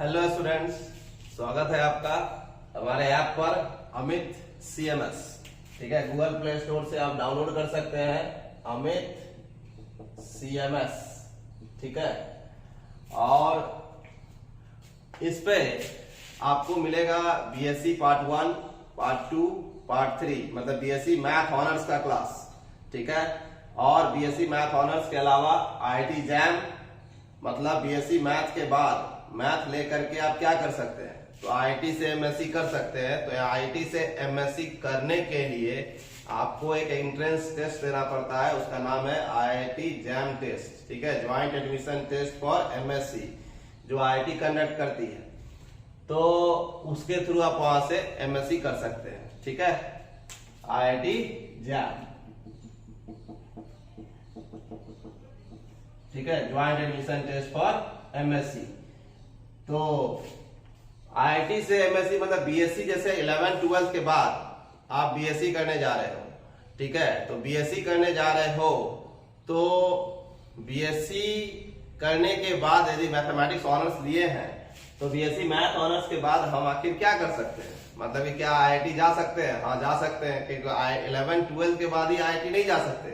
Hello students, स्वागत है आपका हमारे ऐप पर अमित CMS। ठीक है, गूगल प्ले स्टोर से आप डाउनलोड कर सकते हैं अमित CMS। ठीक है, और इस पे आपको मिलेगा BSc पार्ट 1, पार्ट 2, पार्ट 3, मतलब BSc मैथ ऑनर्स का क्लास। ठीक है, और BSc मैथ ऑनर्स के अलावा IIT जैम, मतलब BSc मैथ के बाद मैथ लेकर के आप क्या कर सकते हैं, तो IIT से MSc कर सकते हैं। तो IIT से MSc करने के लिए आपको एक एंट्रेंस टेस्ट देना पड़ता है, उसका नाम है IIT जैम टेस्ट। ठीक है, joint admission test for MSc, जो IIT कंडक्ट करती है। तो उसके थ्रू आप वहां से MSc कर सकते हैं। ठीक है, IIT जैम, ठीक है, joint admission test for MSc। तो IIT से MSc मतलब BSc, जैसे 11-12 के बाद आप BSc करने जा रहे हो। ठीक है, तो BSc करने जा रहे हो तो BSc करने के बाद यदि मैथमेटिक्स ऑनर्स लिए हैं तो BSc मैथ ऑनर्स के बाद हम आखिर क्या कर सकते हैं, मतलब कि क्या IIT जा सकते हैं? हाँ, जा सकते हैं, क्योंकि 11-12 के बाद ही IIT नहीं जा सकते।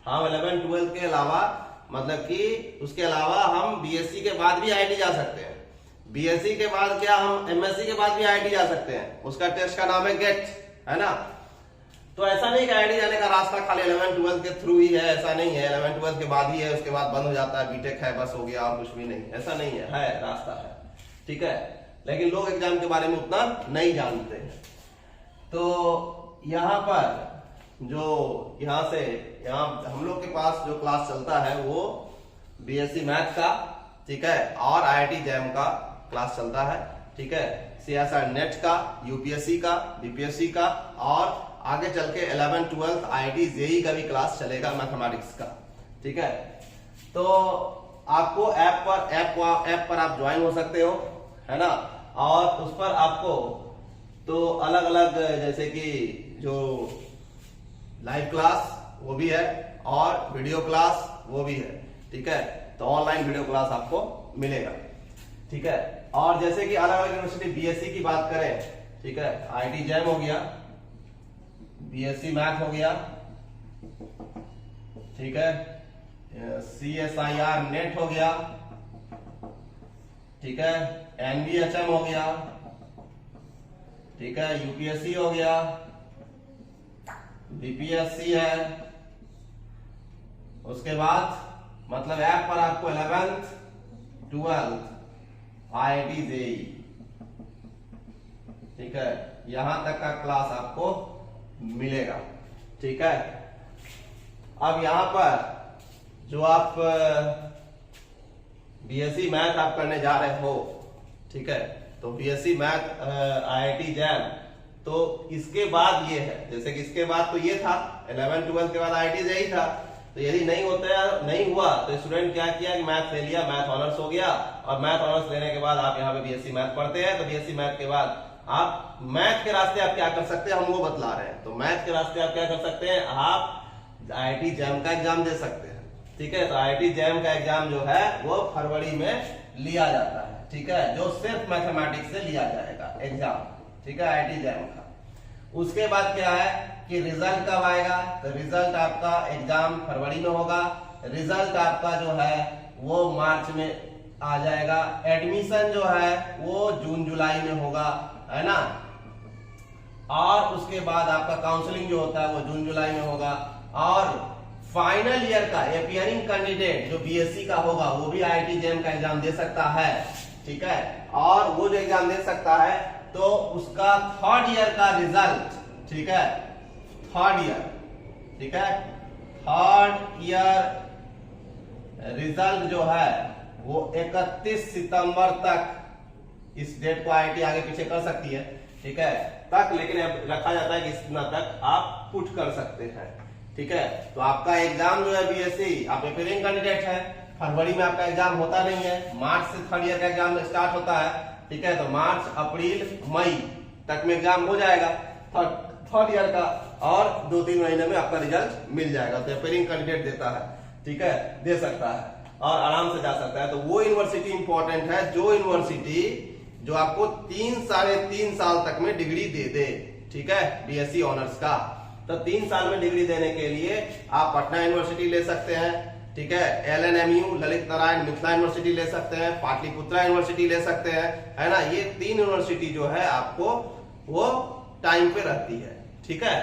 हम 11-12 के अलावा, मतलब कि उसके अलावा हम BSc के बाद भी IIT जा सकते हैं। BSc के बाद क्या हम MSc के बाद भी IIT जा सकते हैं। उसका टेस्ट का नाम है गेट, है ना। तो ऐसा नहीं कि IIT जाने का रास्ता खाली 11-12 के थ्रू ही है, ऐसा नहीं है। 11-12 के बाद ही है, उसके बाद बंद हो जाता है, बीटेक है, बस हो गया और कुछ भी नहीं, ऐसा नहीं है रास्ता है। ठीक है, लेकिन लोग एग्जाम के बारे में उतना नहीं जानते हैं। तो यहाँ पर जो यहाँ हम लोग के पास जो क्लास चलता है वो BSc मैथ का, ठीक है, और IIT जैम का क्लास चलता है। ठीक है, CSR नेट का, UPSC का, BPSC का, और आगे चल के 11-12 IIT JEE का भी क्लास चलेगा मैथमेटिक्स का। ठीक है, तो आपको ऐप पर आप ज्वाइन हो सकते हो, है ना। और उस पर आपको तो अलग अलग, जैसे कि जो लाइव क्लास वो भी है और वीडियो क्लास वो भी है। ठीक है, तो ऑनलाइन वीडियो क्लास आपको मिलेगा। ठीक है, और जैसे कि अलग अलग यूनिवर्सिटी BSc की बात करें, ठीक है, IIT जैम हो गया, BSc मैथ हो गया, ठीक है, CSIR नेट हो गया, ठीक है, NBHM हो गया, ठीक है, UPSC हो गया, BPSC है। उसके बाद मतलब ऐप पर आपको 11th 12th IIT JEE, ठीक है, यहां तक का क्लास आपको मिलेगा। ठीक है, अब यहां पर जो आप BSc मैथ आप करने जा रहे हो, ठीक है, तो BSc मैथ IIT जैम, तो इसके बाद ये है, जैसे कि इसके बाद तो ये था 11-12 के बाद IIT JEE था। तो यदि नहीं हुआ तो स्टूडेंट क्या किया कि मैथ ले लिया, मैथ ऑनर्स हो गया, और मैथ ऑनर्स लेने के बाद आप यहाँ पे BSc मैथ पढ़ते हैं। तो BSc मैथ के बाद आप मैथ के रास्ते आप क्या कर सकते हैं, हम वो बतला रहे हैं। तो मैथ के रास्ते आप क्या कर सकते हैं, आप IIT जैम का एग्जाम दे सकते हैं। ठीक है, तो IIT जैम का एग्जाम जो है वो फरवरी में लिया जाता है। ठीक है, जो सिर्फ मैथमेटिक्स से लिया जाएगा एग्जाम। ठीक है, IIT जैम का। उसके बाद क्या है कि रिजल्ट कब आएगा, तो रिजल्ट आपका एग्जाम फरवरी में होगा, रिजल्ट आपका जो है वो मार्च में आ जाएगा, एडमिशन जो है वो जून जुलाई में होगा, है ना। और उसके बाद आपका काउंसलिंग जो होता है वो जून जुलाई में होगा, और फाइनल ईयर का अपीयरिंग कैंडिडेट जो BSc का होगा वो भी IIT जैम का एग्जाम दे सकता है। ठीक है, और वो जो एग्जाम दे सकता है तो उसका 3rd ईयर का रिजल्ट, ठीक है, 3rd ईयर, ठीक है, 3rd ईयर रिजल्ट जो है वो 31 सितंबर तक, इस डेट को IIT आगे पीछे कर सकती है, ठीक है, तक, लेकिन अब रखा जाता है कि इतना तक आप पुट कर सकते हैं। ठीक है, तो आपका एग्जाम जो है BSc, आप अपीयरिंग कैंडिडेट है, फरवरी में आपका एग्जाम होता नहीं है, मार्च से 3rd ईयर का एग्जाम स्टार्ट होता है। ठीक है, तो मार्च अप्रैल मई तक में एग्जाम हो जाएगा 3rd ईयर का, और 2-3 महीने में आपका रिजल्ट मिल जाएगा। तो अपीयरिंग कैंडिडेट देता है, ठीक है, दे सकता है और आराम से जा सकता है। तो वो यूनिवर्सिटी इंपॉर्टेंट है जो यूनिवर्सिटी जो आपको 3-3.5 साल तक में डिग्री दे दे, ठीक है, बीएससी ऑनर्स का। तो 3 साल में डिग्री देने के लिए आप पटना यूनिवर्सिटी ले सकते हैं, ठीक है, LNMU ललित नारायण मिथिला यूनिवर्सिटी ले सकते हैं, पाटलिपुत्रा यूनिवर्सिटी ले सकते हैं, है ना। ये 3 यूनिवर्सिटी जो है आपको वो टाइम पे रहती है, ठीक है।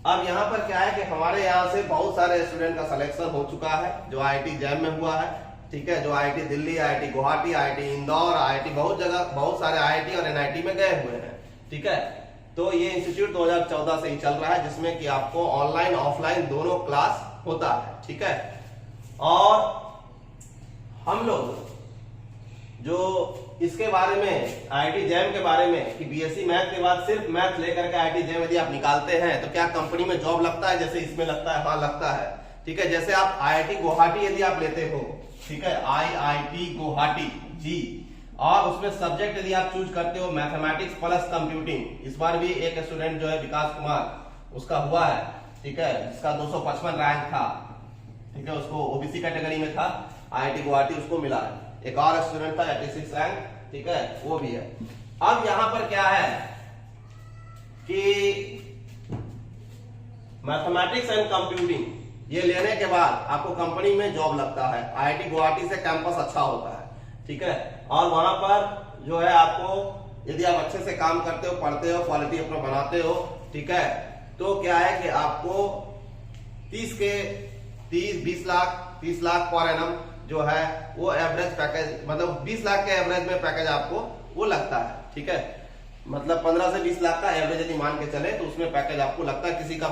अब यहाँ पर क्या है कि हमारे यहाँ से बहुत सारे स्टूडेंट का सिलेक्शन हो चुका है, जो IIT जैम में हुआ है, ठीक है, जो IIT Delhi, IIT Guwahati, IIT Indore, IIT बहुत जगह, बहुत सारे IIT और NIT में गए हुए हैं, ठीक है। तो ये इंस्टीट्यूट 2014 से ही चल रहा है, जिसमें कि आपको ऑनलाइन ऑफलाइन दोनों क्लास होता है, ठीक है। और हम लोग जो इसके बारे में IIT जैम के बारे में कि बीएससी मैथ के बाद सिर्फ मैथ लेकर के IIT जैम यदि आप निकालते हैं तो क्या कंपनी में जॉब लगता है जैसे इसमें लगता है? हाँ लगता है, ठीक है। जैसे आप IIT गुवाहाटी यदि आप लेते हो, ठीक है, IIT गुवाहाटी जी, और उसमें सब्जेक्ट यदि आप चूज करते हो मैथमेटिक्स प्लस कंप्यूटिंग, इस बार भी एक स्टूडेंट जो है विकास कुमार उसका हुआ है, ठीक है, जिसका 255 रैंक था, ठीक है, उसको ओबीसी कैटेगरी में था, IIT गुवाहाटी उसको मिला है। एक और स्टूडेंट था 86 रैंक, ठीक है, वो भी है। अब यहां पर क्या है कि मैथमेटिक्स एंड कंप्यूटिंग ये लेने के बाद आपको कंपनी में जॉब लगता है। IIT गुवाहाटी से कैंपस अच्छा होता है, ठीक है, और वहां पर जो है आपको यदि आप अच्छे से काम करते हो, पढ़ते हो, क्वालिटी अपना बनाते हो, ठीक है, तो क्या है कि आपको 20 लाख पर एनम जो है वो एवरेज पैकेज, मतलब 20 लाख के एवरेज में पैकेज आपको वो लगता है, ठीक है, मतलब 15 से 20 लाख का एवरेज यदि मान के चले तो उसमें पैकेज आपको लगता है, किसी का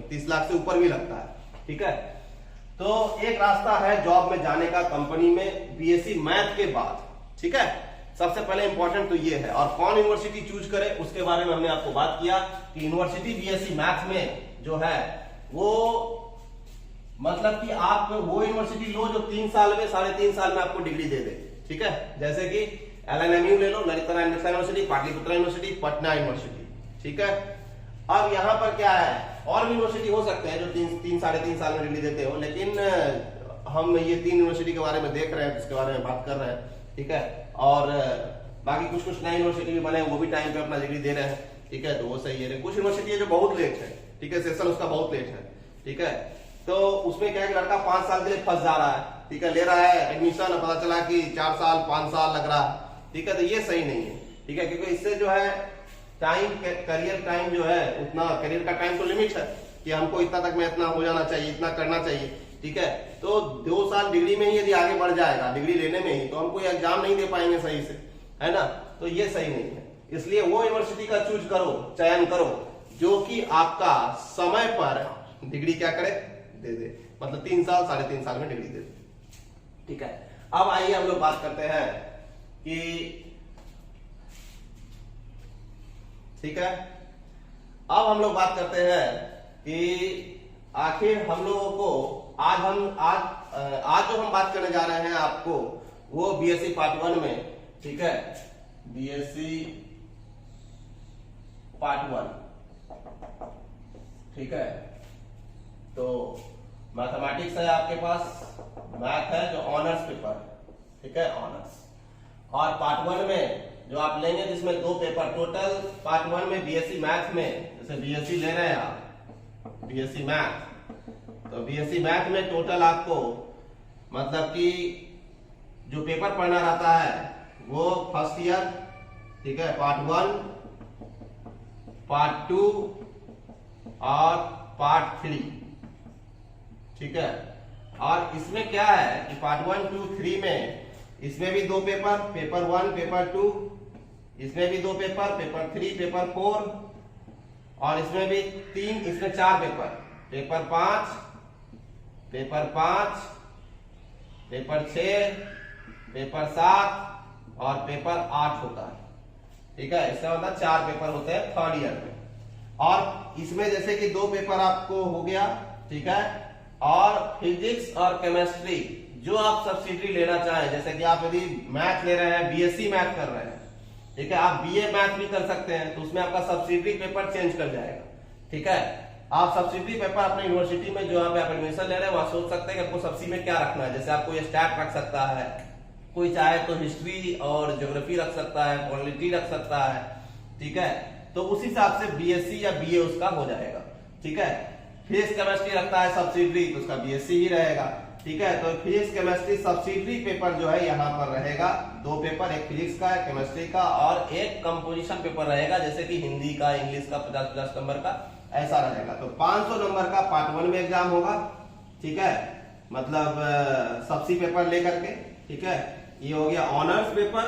30 लाख से ऊपर भी लगता है, ठीक है। तो एक रास्ता है जॉब में जाने का कंपनी में बीएससी मैथ के बाद, ठीक है। सबसे पहले इंपॉर्टेंट तो ये है, और कौन यूनिवर्सिटी चूज करे उसके बारे में हमने आपको बात किया कि यूनिवर्सिटी बीएससी मैथ में जो है वो मतलब कि आप वो यूनिवर्सिटी लो जो 3 साल में 3.5 साल में आपको डिग्री दे दे, ठीक है। जैसे कि LNMU ले लो, Lalit Narayan Mithila university, Pataliputra university, Patna university, ठीक है। अब यहाँ पर क्या है, और भी यूनिवर्सिटी हो सकते हैं जो 3-3.5 साल में डिग्री देते हो, लेकिन हम ये 3 यूनिवर्सिटी के बारे में देख रहे हैं, जिसके बारे में बात कर रहे हैं, ठीक है। और बाकी कुछ नए यूनिवर्सिटी भी बने, वो भी टाइम पे अपना डिग्री दे रहे हैं, ठीक है, तो वो सही है। कुछ यूनिवर्सिटी है जो बहुत लेट है, ठीक है, सेशन उसका बहुत लेट है, ठीक है, तो उसमें क्या है कि लड़का 5 साल के लिए फंस जा रहा है, ठीक है, ले रहा है एडमिशन, पता चला कि 4 साल 5 साल लग रहा है, ठीक है, तो ये सही नहीं है, ठीक है, क्योंकि इससे जो है टाइम, करियर टाइम जो है उतना, करियर का टाइम तो लिमिट है कि हमको इतना तक में इतना हो जाना चाहिए, इतना करना चाहिए, ठीक है। तो 2 साल डिग्री में ही यदि आगे बढ़ जाएगा, डिग्री लेने में ही, तो हम कोई एग्जाम नहीं दे पाएंगे सही से, है ना, तो ये सही नहीं है। इसलिए वो यूनिवर्सिटी का चूज करो, चयन करो जो कि आपका समय पर डिग्री क्या करे, दे दे, मतलब 3 साल 3.5 साल में डिग्री दे दे, ठीक है। अब आइए हम लोग बात करते हैं कि, ठीक है, अब हम लोग बात करते हैं कि आखिर हम लोगों को आज जो हम बात करने जा रहे हैं आपको, वो बीएससी पार्ट 1 में, ठीक है, बीएससी पार्ट 1, ठीक है। तो मैथमेटिक्स है आपके पास, मैथ है जो ऑनर्स पेपर, ठीक है, ऑनर्स, और पार्ट 1 में जो आप लेंगे जिसमें 2 पेपर टोटल, पार्ट 1 में बीएससी मैथ में, जैसे बीएससी ले रहे हैं आप बीएससी मैथ, तो बीएससी मैथ में टोटल आपको मतलब कि जो पेपर पढ़ना रहता है वो फर्स्ट ईयर, ठीक है, पार्ट 1, पार्ट 2 और पार्ट 3, ठीक है। और इसमें क्या है कि पार्ट 1, 2, 3 में इसमें भी 2 पेपर, पेपर 1, पेपर 2, इसमें भी 2 पेपर, पेपर 3, पेपर 4, और इसमें भी 3, इसमें 4 paper, paper 5, paper 5, paper 6, paper 7 और पेपर 8 होता है, ठीक है। इसका मतलब 4 पेपर होते हैं थर्ड ईयर में। और इसमें जैसे कि 2 पेपर आपको हो गया, ठीक है, और फिजिक्स और केमिस्ट्री जो आप सब्सिडी लेना चाहें, जैसे कि आप यदि मैथ ले रहे हैं, बीएससी मैथ कर रहे हैं, ठीक है, आप बीए मैथ भी कर सकते हैं, तो उसमें आपका सब्सिडी पेपर चेंज कर जाएगा, ठीक है। आप सब्सिडी पेपर अपने यूनिवर्सिटी में जो आप एडमिशन ले रहे हैं वहां सोच सकते हैं कि आपको सब्सिडी में क्या रखना है, जैसे आपको ये स्टैट रख सकता है, कोई चाहे तो हिस्ट्री और ज्योग्राफी रख सकता है, पॉलिटी रख सकता है, ठीक है। तो उस हिसाब से बीएससी या बीए उसका हो जाएगा, ठीक है। फिजिक्स केमिस्ट्री रखता है सब्सिडरी, तो उसका बीएससी ही रहेगा, ठीक है। तो फिजिक्स केमिस्ट्री सब्सिडरी पेपर जो है यहाँ पर रहेगा, दो पेपर, एक फिजिक्स का, एक केमिस्ट्री का, और एक कंपोजिशन पेपर रहेगा, जैसे कि हिंदी का, इंग्लिश का 50-50 नंबर का ऐसा रहेगा। तो 500 नंबर का पार्ट 1 में एग्जाम होगा, ठीक है, मतलब सबसी पेपर लेकर के, ठीक है। ये हो गया ऑनर्स पेपर।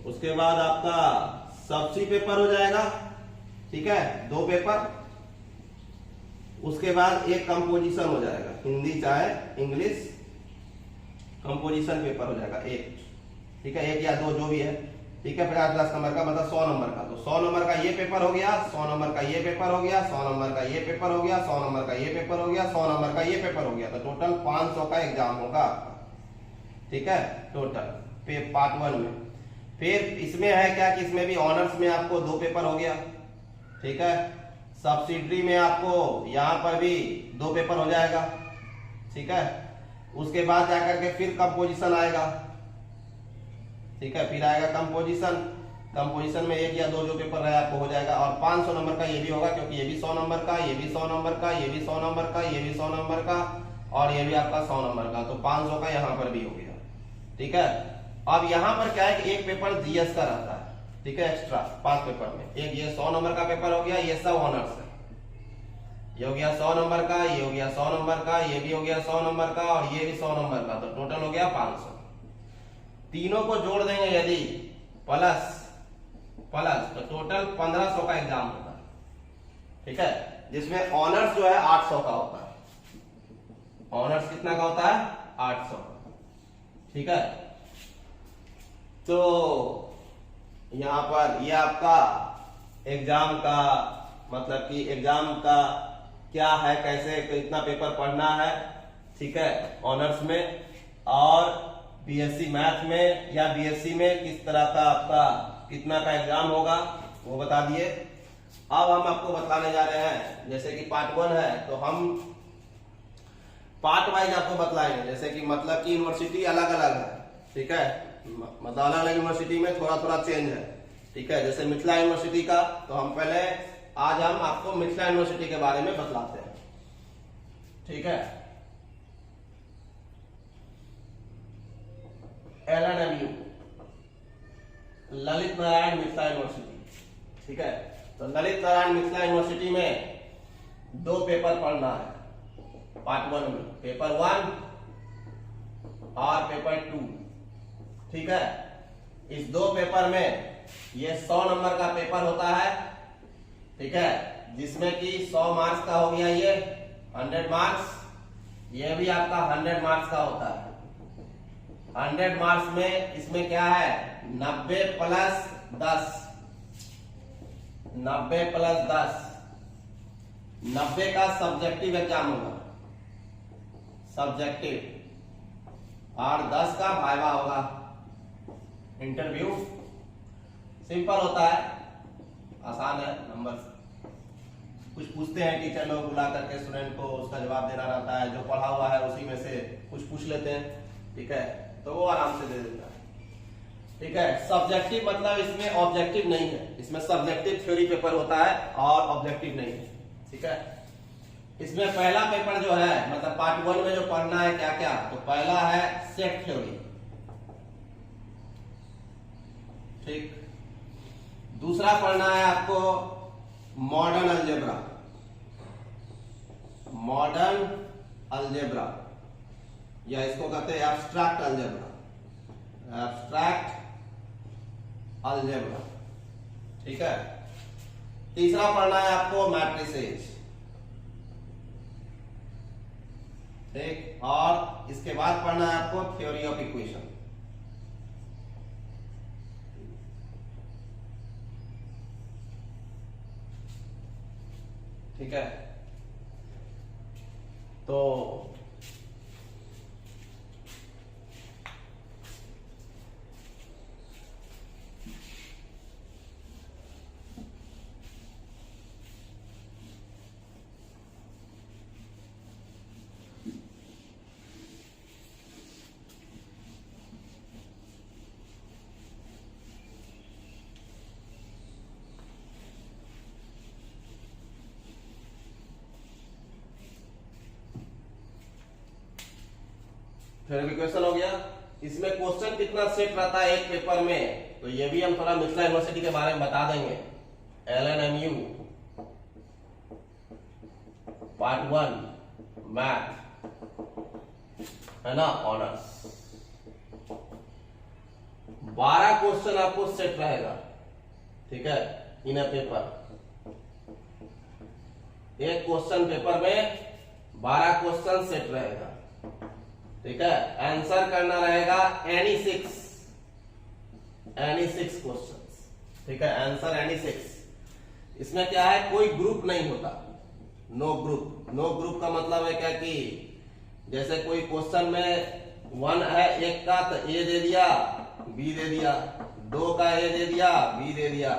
उसके बाद आपका सबसी पेपर हो जाएगा, ठीक है, 2 पेपर। उसके बाद एक कंपोजिशन हो जाएगा, हिंदी चाहे इंग्लिश, कंपोजिशन पेपर हो जाएगा एक, ठीक है, 1 या 2 जो भी है, ठीक है। 50-50 नंबर का मतलब 100 नंबर का। तो 100 नंबर का ये पेपर हो गया, 100 नंबर का ये पेपर हो गया, 100 नंबर का ये पेपर हो गया, 100 नंबर का ये पेपर हो गया, 100 नंबर का ये पेपर हो गया। तो टोटल 500 का एग्जाम होगा आपका, ठीक है, टोटल पार्ट 1 में। फिर इसमें है क्या कि इसमें भी ऑनर्स में आपको 2 पेपर हो गया, ठीक है। सब्सिडरी में आपको यहाँ पर भी 2 पेपर हो जाएगा, ठीक है। उसके बाद जाकर के फिर कंपोजिशन आएगा, ठीक है, फिर आएगा कंपोजिशन। कंपोजिशन में 1 या 2 जो पेपर रहे आपको हो जाएगा। और 500 नंबर का ये भी होगा, क्योंकि ये भी 100 नंबर का, ये भी 100 नंबर का, ये भी 100 नंबर का, ये भी 100 नंबर का, और ये भी आपका 100 नंबर का। तो 500 का यहाँ पर भी हो गया, ठीक है। अब यहाँ पर क्या है कि एक पेपर जीएस का रहता है, ठीक है, एक्स्ट्रा 5 पेपर में। एक ये 100 नंबर का पेपर हो गया, ये सब ऑनर्स है, ये हो गया 100 नंबर का, ये हो गया 100 नंबर का, ये भी हो गया 100 नंबर का, और ये भी 100 नंबर का। तो टोटल हो गया 500। तीनों को जोड़ देंगे यदि प्लस प्लस, तो टोटल 1500 का एग्जाम होता है, ठीक है, जिसमें ऑनर्स जो है 800 का होता है। ऑनर्स कितना का होता है? 800 का, ठीक है। तो यहां पर ये आपका एग्जाम का मतलब कि एग्जाम का क्या है, कैसे कितना पेपर पढ़ना है, ठीक है, ऑनर्स में, और बीएससी मैथ में या बीएससी में किस तरह का आपका कितना का एग्जाम होगा वो बता दिए। अब हम आपको बताने जा रहे हैं, जैसे कि पार्ट 1 है तो हम पार्ट वाइज आपको बतलाएंगे। जैसे कि मतलब कि यूनिवर्सिटी अलग अलग है, ठीक है, मतलब अलग अलग यूनिवर्सिटी में थोड़ा थोड़ा चेंज है, ठीक है। जैसे मिथिला यूनिवर्सिटी का, तो हम पहले आज हम आपको मिथिला यूनिवर्सिटी के बारे में बतलाते हैं, ठीक है। LNMU, ललित नारायण मिथिला यूनिवर्सिटी, ठीक है। तो ललित नारायण मिथिला यूनिवर्सिटी में 2 पेपर पढ़ना है पार्ट 1 में, पेपर 1 और पेपर 2, ठीक है। इस 2 पेपर में ये 100 नंबर का पेपर होता है, ठीक है, जिसमें कि 100 मार्क्स का हो गया, ये 100 मार्क्स, ये भी आपका 100 मार्क्स का होता है। 100 मार्क्स में इसमें क्या है, 90 प्लस 10, 90 प्लस 10, 90 का सब्जेक्टिव एग्जाम होगा, सब्जेक्टिव, और 10 का वाइवा होगा, इंटरव्यू। सिंपल होता है, आसान है, नंबर कुछ पूछते हैं टीचर लोग बुला करके स्टूडेंट को, उसका जवाब देना रहता है, जो पढ़ा हुआ है उसी में से कुछ पूछ लेते हैं, ठीक है, तो वो आराम से दे देता है, ठीक है। सब्जेक्टिव मतलब इसमें ऑब्जेक्टिव नहीं है, इसमें सब्जेक्टिव थ्योरी पेपर होता है और ऑब्जेक्टिव नहीं है, ठीक है। इसमें पहला पेपर जो है मतलब पार्ट 1 में जो पढ़ना है क्या क्या, तो पहला है सेट थ्योरी, ठीक। दूसरा पढ़ना है आपको मॉडर्न अलजेब्रा, मॉडर्न अलजेब्रा, या इसको कहते हैं एब्स्ट्रैक्ट अलजेब्रा, एब्स्ट्रैक्ट अलजेब्रा, ठीक है। तीसरा पढ़ना है आपको मैट्रिसेस, ठीक, और इसके बाद पढ़ना है आपको थ्योरी ऑफ इक्वेशन, ठीक है। तो थ्योरेटिकल इक्वेशन हो गया। इसमें क्वेश्चन कितना सेट रहता है एक पेपर में, तो ये भी हम थोड़ा मिथिला यूनिवर्सिटी के बारे में बता देंगे। LNMU पार्ट 1 मैथ है ना, ऑनर्स, 12 क्वेश्चन आपको सेट रहेगा, ठीक है, इन अ पेपर। एक क्वेश्चन पेपर में 12 क्वेश्चन सेट रहेगा, ठीक है। आंसर करना रहेगा एनी सिक्स क्वेश्चंस, ठीक है, आंसर एनी 6। इसमें क्या है, कोई ग्रुप नहीं होता, नो ग्रुप का मतलब है क्या कि जैसे कोई क्वेश्चन में 1 है, 1 का तो ए दे दिया, बी दे दिया, 2 का ए दे दिया, बी दे दिया,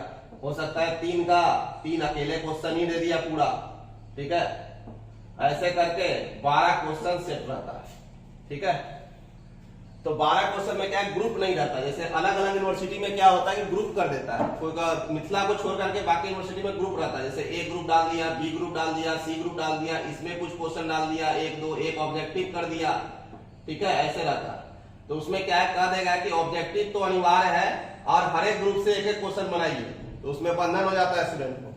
हो सकता है 3 का 3 अकेले क्वेश्चन ही दे दिया पूरा, ठीक है। ऐसे करके 12 क्वेश्चन सेट रहता है, ठीक है। तो 12 क्वेश्चन में क्या है, ग्रुप नहीं रहता। जैसे अलग अलग यूनिवर्सिटी में क्या होता है कि ग्रुप कर देता है, कोई का मिथिला को छोड़ करके बाकी यूनिवर्सिटी में ग्रुप रहता है। जैसे ए ग्रुप डाल दिया, बी ग्रुप डाल दिया, सी ग्रुप डाल दिया, इसमें कुछ क्वेश्चन डाल दिया, 1 2 एक ऑब्जेक्टिव कर दिया, ठीक है, ऐसे रहता है। तो उसमें क्या है, कह देगा कि ऑब्जेक्टिव तो अनिवार्य है और हर एक ग्रुप से एक एक क्वेश्चन बनाइए, तो उसमें बंधन हो जाता है स्टूडेंट को,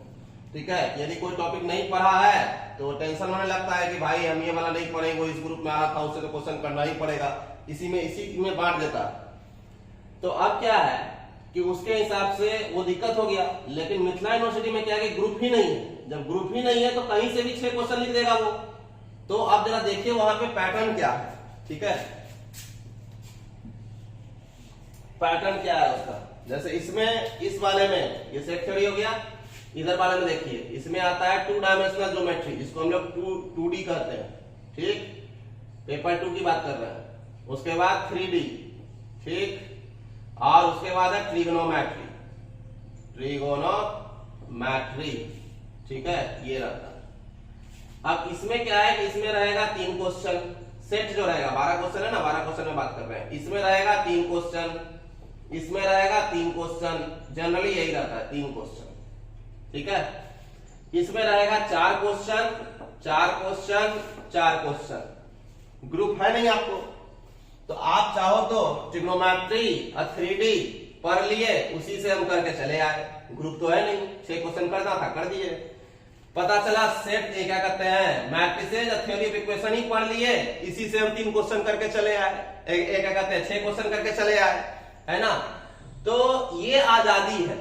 ठीक है। यदि कोई टॉपिक नहीं पढ़ा है तो टेंशन होने लगता है कि भाई हम ये वाला नहीं पढ़ेंगे, वो इस ग्रुप में आ रहा था, उससे तो क्वेश्चन करना ही पड़ेगा, इसी में बांट देता। तो अब क्या है कि उसके हिसाब से वो दिक्कत हो गया। लेकिन मिथिला यूनिवर्सिटी में क्या है कि ग्रुप ही नहीं है। जब ग्रुप ही नहीं है तो कहीं से भी 6 क्वेश्चन लिख देगा वो। तो अब जरा देखिए वहां पे पैटर्न क्या है, ठीक है, पैटर्न क्या है उसका। जैसे इसमें, इस वाले में ये सेट थ्योरी हो गया, इधर वाले में देखिए इसमें आता है 2 डायमेंशनल ज्योमेट्री, जिसको हम लोग 2D कहते हैं, ठीक, पेपर 2 की बात कर रहे हैं। उसके बाद 3D, ठीक, और उसके बाद है ट्रिगोनोमेट्री, ठीक है, ये रहता है। अब इसमें क्या है कि इसमें रहेगा 3 क्वेश्चन सेट जो रहेगा, 12 क्वेश्चन है ना, 12 क्वेश्चन में बात कर रहे हैं। इसमें रहेगा 3 क्वेश्चन, इसमें रहेगा 3 क्वेश्चन, जनरली यही रहता है 3 क्वेश्चन, ठीक है। इसमें रहेगा 4 क्वेश्चन, 4 क्वेश्चन, 4 क्वेश्चन। ग्रुप है नहीं आपको, तो आप चाहो तो ट्रिग्नोमेट्री और 3D पढ़ लिए, उसी से हम करके चले आए। ग्रुप तो है नहीं, 6 क्वेश्चन करना था, कर दिए। पता चला सेट क्या कहते हैं, मैट्रिसेज और थ्योरी ऑफ इक्वेशन ही पढ़ लिए, इसी से हम 3 क्वेश्चन करके चले आए, क्या कहते हैं 6 क्वेश्चन करके चले आए, है ना। तो ये आजादी है,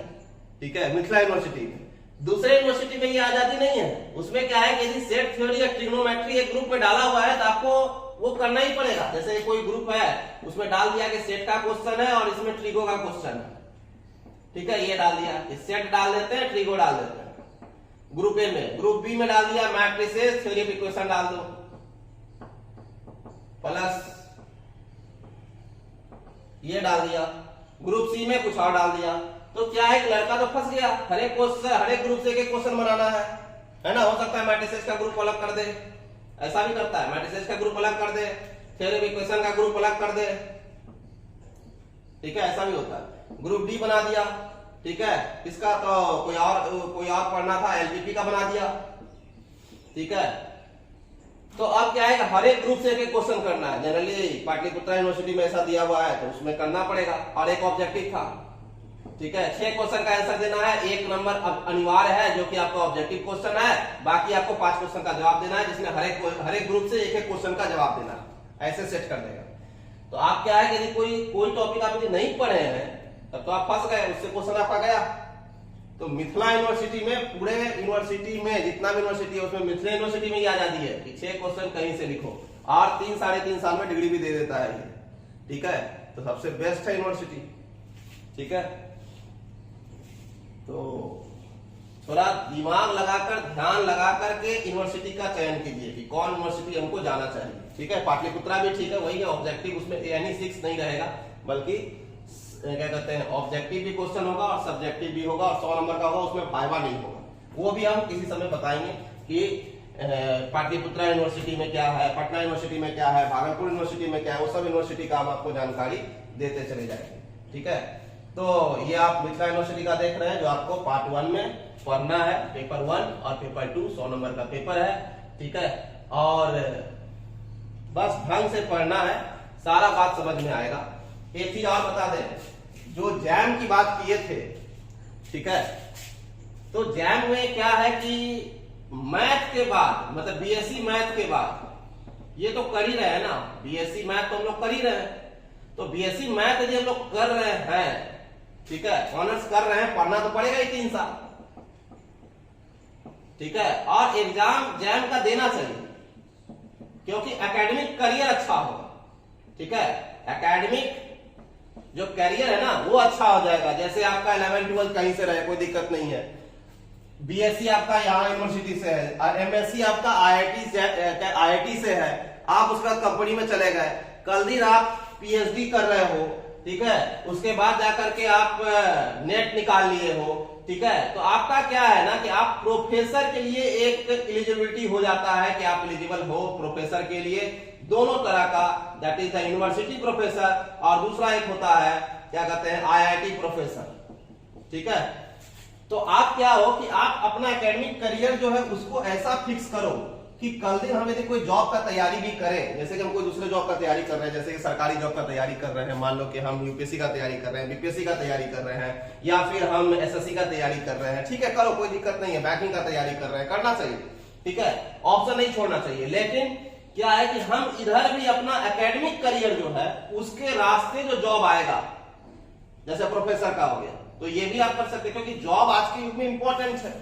ठीक है, मिथिला यूनिवर्सिटी में। दूसरे यूनिवर्सिटी में ये आजादी नहीं है। उसमें क्या है कि यदि सेट थ्योरी या ट्रिग्नोमेट्री एक ग्रुप में डाला हुआ है तो आपको वो करना ही पड़ेगा। जैसे कोई ग्रुप है, उसमें डाल दिया कि सेट का क्वेश्चन है और इसमें ट्रिगो का क्वेश्चन है, ठीक है, ये डाल दिया कि सेट डाल देते हैं, ट्रिगो डाल देते हैं ग्रुप ए में। ग्रुप बी में डाल दिया मैट्रिसेस, थ्योरी ऑफ इक्वेशन डाल दो, प्लस ये डाल दिया। ग्रुप सी में कुछ और डाल दिया। तो क्या है, लड़का तो फंस गया, हर एक ग्रुप से एक क्वेश्चन बनाना है ना। हो सकता है मैट्रिसेस का ग्रुप अलग कर दे, ऐसा भी करता है, मैट्रिसेस का ग्रुप अलग कर दे, थ्योरी ऑफ इक्वेशन का ग्रुप अलग कर दे, ठीक है, ऐसा भी होता है। ग्रुप डी बना दिया, ठीक है, इसका तो कोई और पढ़ना था, एलपीपी का बना दिया, ठीक है। तो अब क्या है कि हर एक ग्रुप से एक क्वेश्चन करना है। जनरली पाटलिपुत्रा यूनिवर्सिटी में ऐसा दिया हुआ है तो उसमें करना पड़ेगा, और एक ऑब्जेक्टिव था, ठीक है। 6 क्वेश्चन का आंसर देना है, 1 नंबर अब अनिवार्य है जो कि आपका ऑब्जेक्टिव क्वेश्चन है, बाकी आपको 5 क्वेश्चन का जवाब देना है, जिसमें हर एक ग्रुप से एक एक क्वेश्चन का जवाब देना है, ऐसे सेट कर देगा। तो आप क्या है, यदि कोई टॉपिक आप यदि नहीं पढ़े हैं तब तो आप फंस गए, उससे क्वेश्चन आपका गया। तो मिथिला यूनिवर्सिटी में, पूरे यूनिवर्सिटी में जितना भी यूनिवर्सिटी है उसमें मिथिला यूनिवर्सिटी में ही आजादी है कि 6 क्वेश्चन कहीं से लिखो, और 3 साढ़े 3 साल में डिग्री भी दे देता है ये, ठीक है। तो सबसे बेस्ट है यूनिवर्सिटी, ठीक है। तो थोड़ा दिमाग लगाकर, ध्यान लगाकर के यूनिवर्सिटी का चयन कीजिए कि कौन यूनिवर्सिटी हमको जाना चाहिए, ठीक है। पाटलिपुत्रा भी ठीक है, वही है, ऑब्जेक्टिव उसमें एनी 6 नहीं रहेगा, बल्कि क्या कहते हैं ऑब्जेक्टिव भी क्वेश्चन होगा और सब्जेक्टिव भी होगा, और 100 नंबर का होगा, उसमें वाइवा नहीं होगा। वो भी हम किसी समय बताएंगे कि पाटलिपुत्रा यूनिवर्सिटी में क्या है, पटना यूनिवर्सिटी में क्या है, भागलपुर यूनिवर्सिटी में क्या है, वो सब यूनिवर्सिटी का हम आपको जानकारी देते चले जाएंगे, ठीक है। तो ये आप मिथिला यूनिवर्सिटी का देख रहे हैं, जो आपको पार्ट 1 में पढ़ना है, पेपर 1 और पेपर 2 100 नंबर का पेपर है, ठीक है। और बस ढंग से पढ़ना है, सारा बात समझ में आएगा। एक चीज और बता दें, जो जैम की बात किए थे, ठीक है, तो जैम में क्या है कि मैथ के बाद, मतलब बीएससी मैथ के बाद, ये तो कर ही रहे हैं ना, बीएससी मैथ तो हम लोग कर ही रहे हैं, तो बीएससी मैथ यदि हम लोग कर रहे हैं, ठीक है, ऑनर्स कर रहे हैं, पढ़ना तो पड़ेगा ही 3 साल, ठीक है, और एग्जाम जैम का देना चाहिए, क्योंकि एकेडमिक करियर अच्छा होगा, ठीक है, एकेडमिक जो करियर है ना वो अच्छा हो जाएगा। जैसे आपका 11 12 कहीं से रहे, कोई दिक्कत नहीं है, बीएससी आपका यहाँ यूनिवर्सिटी से है, एमएससी आपका आईआईटी से है, आप उसका कंपनी में चले गए, कल दिन आप पीएचडी कर रहे हो, ठीक है, उसके बाद जाकर के आप नेट निकाल लिए हो, ठीक है, तो आपका क्या है ना कि आप प्रोफेसर के लिए एक एलिजिबिलिटी हो जाता है कि आप एलिजिबल हो प्रोफेसर के लिए, दोनों तरह का, that is the university professor, और दूसरा एक होता है क्या कहते हैं आईआईटी प्रोफेसर, ठीक है। तो आप क्या हो कि आप अपना एकेडमिक करियर जो है उसको ऐसा फिक्स करो कि कल दिन हम यदि कोई जॉब का तैयारी भी करें, जैसे कि हम कोई दूसरे जॉब का तैयारी कर रहे हैं, जैसे कि सरकारी जॉब का तैयारी कर रहे हैं, मान लो कि हम यूपीएससी का तैयारी कर रहे हैं, बीपीएससी का तैयारी कर रहे हैं, या फिर हम एसएससी का तैयारी कर रहे हैं, ठीक है, करो, कोई दिक्कत नहीं है, बैंकिंग का तैयारी कर रहे हैं, करना चाहिए, ठीक है, ऑप्शन नहीं छोड़ना चाहिए। लेकिन क्या है कि हम इधर भी अपना एकेडमिक करियर जो है उसके रास्ते जो जॉब आएगा, जैसे प्रोफेसर का हो गया, तो ये भी आप कर सकते हैं, क्योंकि जॉब आज के युग में इंपॉर्टेंट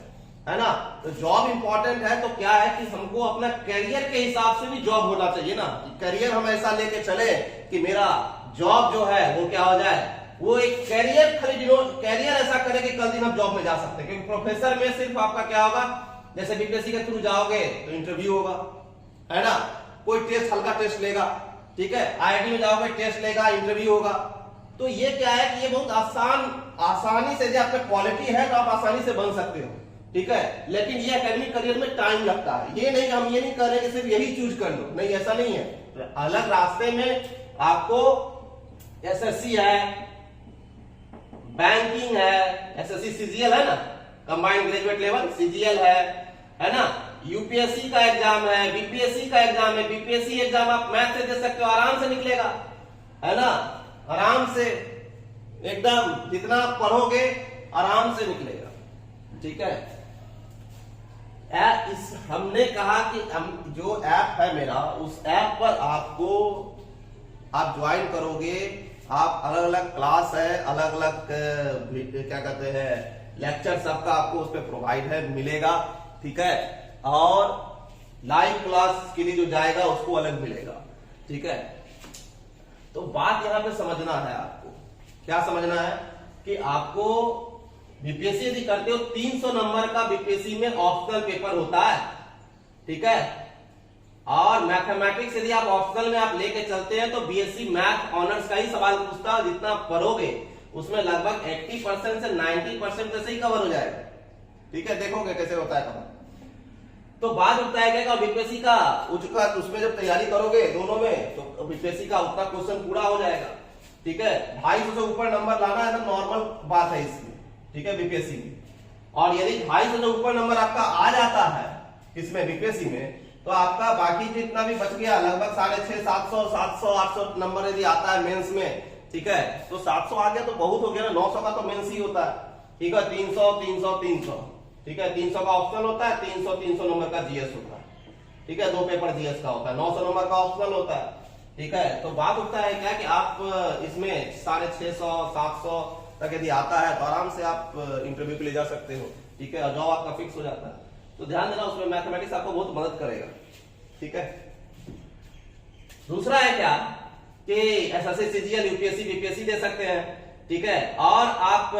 है ना, तो जॉब इंपॉर्टेंट है, तो क्या है कि हमको अपना करियर के हिसाब से भी जॉब होना चाहिए ना, करियर हम ऐसा लेके चले कि मेरा जॉब जो है वो क्या हो जाए, वो एक करियर करियर ऐसा करे कि कल दिन हम जॉब में जा सकते हैं। क्योंकि प्रोफेसर में सिर्फ आपका क्या होगा, जैसे बीपीएससी के थ्रू जाओगे तो इंटरव्यू होगा, है ना, कोई टेस्ट, हल्का टेस्ट लेगा, ठीक है, आईआईटी में जाओगे टेस्ट लेगा, इंटरव्यू होगा, तो ये क्या है कि ये बहुत आसानी से, जो आपका क्वालिटी है तो आप आसानी से बन सकते हो, ठीक है, लेकिन ये एकेडमिक करियर में टाइम लगता है। ये नहीं, हम ये नहीं कर रहे कि सिर्फ यही चूज कर लो, नहीं, ऐसा नहीं है, तो अलग रास्ते में आपको एसएससी है, बैंकिंग है, एसएससी सीजीएल है ना, कंबाइंड ग्रेजुएट लेवल सीजीएल है ना, यूपीएससी का एग्जाम है, बीपीएससी का एग्जाम है, बीपीएससी एग्जाम आप मैथ से दे सकते हो, आराम से निकलेगा, है ना, आराम से, एकदम जितना पढ़ोगे आराम से निकलेगा, ठीक है। हमने कहा कि हम जो ऐप है मेरा, उस ऐप पर आप ज्वाइन करोगे, आप अलग अलग क्लास है, अलग अलग क्या कहते हैं लेक्चर, सबका आपको उस पर प्रोवाइड है, मिलेगा, ठीक है, और लाइव क्लास के लिए जो जाएगा उसको अलग मिलेगा, ठीक है। तो बात यहां पे समझना है, आपको क्या समझना है कि आपको बीपीएससी यदि करते हो 300 नंबर का बीपीएससी में ऑप्शनल पेपर होता है, ठीक है, और मैथमेटिक्स यदि आप ऑप्शनल में आप लेके चलते हैं तो बीएससी मैथ ऑनर्स का ही सवाल पूछता है, जितना पढ़ोगे उसमें लगभग 80% से 90% जैसे ही कवर हो जाएगा, ठीक है, देखोगे कैसे होता है कवर। तो बात उठता है क्या बीपीएससी का उसमें जब तैयारी करोगे दोनों में, तो बीपीएससी का उतना क्वेश्चन पूरा हो जाएगा, ठीक है, 250 से ऊपर नंबर लाना है तो नॉर्मल बात है इसमें, ठीक है, बीपीएससी में। और यदि 250 से ऊपर नंबर आपका आ जाता है इसमें बीपीएससी में, तो आपका बाकी जितना भी बच गया लगभग 650, 700, 700, 800 नंबर यदि आता है मेंस में, ठीक है, तो 700 आ गया तो बहुत हो गया ना, 900 का तो मेंस ही होता है, ठीक है, 300, 300, 300, ठीक है, 300 का ऑप्शनल होता है, 300 300 नंबर का जीएस होता है, ठीक है, 2 पेपर जीएस का होता है, 900 नंबर का ऑप्शनल होता है, ठीक है। तो बात होता है क्या कि आप इसमें 650, 700 तक यदि आता है तो आराम से आप इंटरव्यू के लिए जा सकते हो, ठीक है, और जॉब आपका फिक्स हो जाता है। तो ध्यान देना, उसमें मैथमेटिक्स आपको बहुत मदद करेगा, ठीक है। दूसरा है क्या कि एसएससी, सीजीएल, यूपीएससी, बीपीएससी दे सकते हैं, ठीक है, और आप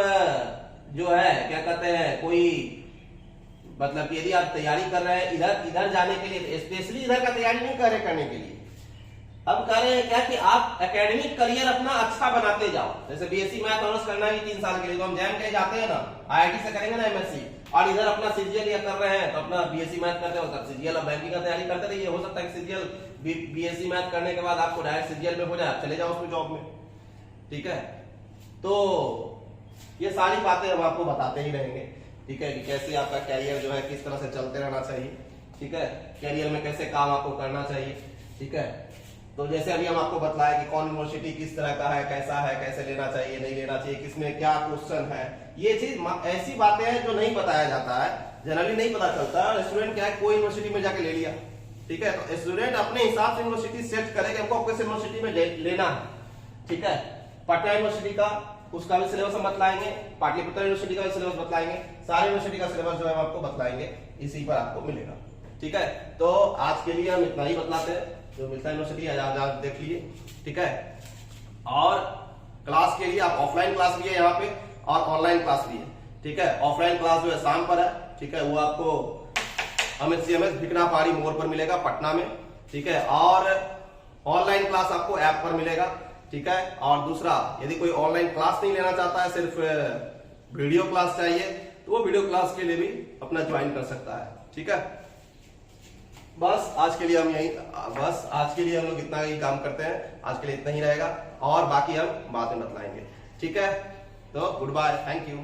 जो है क्या कहते हैं कोई मतलब कि यदि आप तैयारी कर रहे हैं इधर जाने के लिए, स्पेशली इधर का तैयारी नहीं कर रहे करने के लिए, अब कह रहे हैं क्या कि आप एकेडमिक करियर अपना अच्छा बनाते जाओ। जैसे बीएससी मैथ ऑनर्स करना है 3 साल के लिए, तो हम जैम के जाते हैं ना, आईआईटी से करेंगे ना एमएससी, और इधर अपना सीजीएल या कर रहे हैं तो अपना बीएससी मैथ करते हो, सीजीएल और बैंकिंग का तैयारी करते रहिए। हो सकता है सीजीएल बीएससी मैथ करने के बाद आपको डायरेक्ट सीजीएल में हो जाए, चले जाओ उसमें जॉब में, ठीक है। तो ये सारी बातें हम आपको बताते ही रहेंगे, ठीक है, कि कैसे आपका कैरियर जो है किस तरह से चलते रहना चाहिए, ठीक है, कैरियर में कैसे काम आपको करना चाहिए, ठीक है। तो जैसे अभी हम आपको बतलाए कि कौन यूनिवर्सिटी किस तरह का है, कैसे लेना चाहिए, नहीं लेना चाहिए, किसमें क्या क्वेश्चन है, ये चीज ऐसी बातें हैं जो नहीं बताया जाता है, जनरली नहीं पता चलता है। स्टूडेंट क्या है, कोई यूनिवर्सिटी में जाके ले लिया, ठीक है। तो स्टूडेंट अपने हिसाब से यूनिवर्सिटी सेट करेगा, हमको किस यूनिवर्सिटी में लेना है, ठीक है। पटना यूनिवर्सिटी का उसका भी सिलेबस हम बतलाएंगे, पाटलिपुत्र यूनिवर्सिटी का भी सिलेबस बतलाएंगे, सारे यूनिवर्सिटी का सिलेबस जो है हम आपको बतलाएंगे, इसी पर आपको मिलेगा, ठीक है। तो आज के लिए हम इतना ही बतलाते हैं, जो मिलता है यूनिवर्सिटी आज देख लीजिए, ठीक है। और क्लास के लिए आप ऑफलाइन क्लास भी है यहाँ पे और ऑनलाइन क्लास भी है, ठीक है। ऑफलाइन क्लास जो है शाम पर है, ठीक है, वो आपको MHCMS भिकना पहाड़ी मोड़ पर मिलेगा पटना में, ठीक है। और ऑनलाइन क्लास आपको ऐप पर मिलेगा, ठीक है। और दूसरा, यदि कोई ऑनलाइन क्लास नहीं लेना चाहता है, सिर्फ वीडियो क्लास चाहिए, तो वो वीडियो क्लास के लिए भी अपना ज्वाइन कर सकता है, ठीक है। बस आज के लिए हम लोग इतना ही काम करते हैं, आज के लिए इतना ही रहेगा और बाकी हम बाद में बतलाएंगे, ठीक है। तो गुड बाय, थैंक यू।